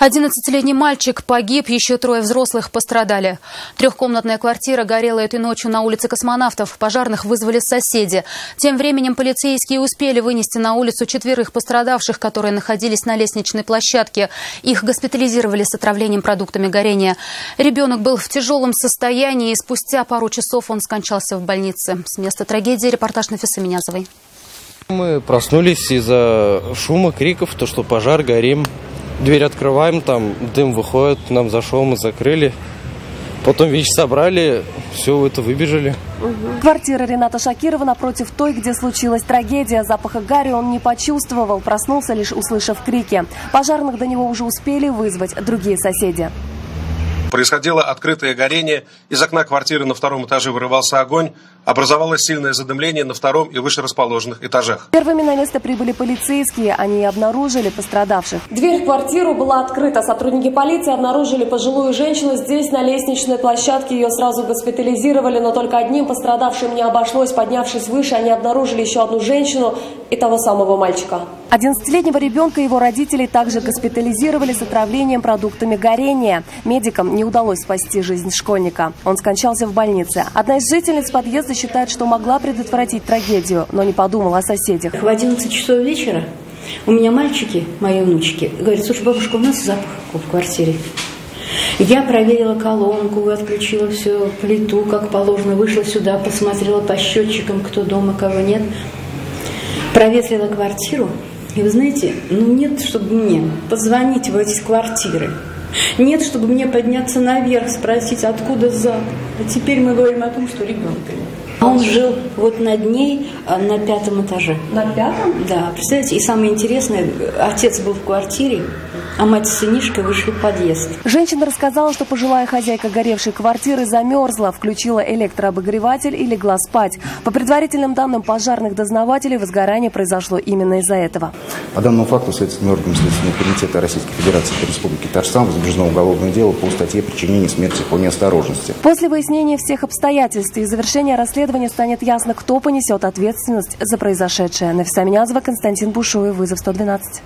11-летний мальчик погиб, еще 3 взрослых пострадали. Трехкомнатная квартира горела этой ночью на улице Космонавтов. Пожарных вызвали соседи. Тем временем полицейские успели вынести на улицу 4 пострадавших, которые находились на лестничной площадке. Их госпитализировали с отравлением продуктами горения. Ребенок был в тяжелом состоянии, и спустя пару часов он скончался в больнице. С места трагедии репортаж Нафисы Минязовой. Мы проснулись из-за шума, криков, то что пожар, горим. Дверь открываем, там дым выходит, нам зашел, мы закрыли. Потом вещи собрали, все это выбежали. Квартира Рената Шакирова напротив той, где случилась трагедия. Запаха гари он не почувствовал, проснулся лишь услышав крики. Пожарных до него уже успели вызвать другие соседи. Происходило открытое горение. Из окна квартиры на 2-м этаже вырывался огонь. Образовалось сильное задымление на 2-м и выше расположенных этажах. Первыми на место прибыли полицейские. Они обнаружили пострадавших. Дверь в квартиру была открыта. Сотрудники полиции обнаружили пожилую женщину здесь, на лестничной площадке. Ее сразу госпитализировали, но только одним пострадавшим не обошлось. Поднявшись выше, они обнаружили еще одну женщину и того самого мальчика. 11-летнего ребенка и его родителей также госпитализировали с отравлением продуктами горения. Медикам не удалось спасти жизнь школьника. Он скончался в больнице. Одна из жительниц подъезда считает, что могла предотвратить трагедию, но не подумала о соседях. В 11 часов вечера у меня мальчики, мои внучки, говорят: слушай, бабушка, у нас запах в квартире. Я проверила колонку, отключила все, плиту, как положено, вышла сюда, посмотрела по счетчикам, кто дома, кого нет. Проветрила квартиру. И вы знаете, нет, чтобы мне позвонить в эти квартиры. Нет, чтобы мне подняться наверх, спросить, откуда запах. А теперь мы говорим о том, что ребенка нет. Он жил вот над ней на 5-м этаже. На 5-м? Да, представляете, и самое интересное, отец был в квартире, а мать с сынишкой вышли в подъезд. Женщина рассказала, что пожилая хозяйка горевшей квартиры замерзла, включила электрообогреватель и легла спать. По предварительным данным пожарных дознавателей, возгорание произошло именно из-за этого. По данному факту следственным органам Следственного комитета Российской Федерации по Республике Татарстан возбуждено уголовное дело по статье «Причинение смерти по неосторожности». После выяснения всех обстоятельств и завершения расследования станет ясно, кто понесет ответственность за произошедшее. Нафиса Минязова, Константин Бушуев, вызов 112.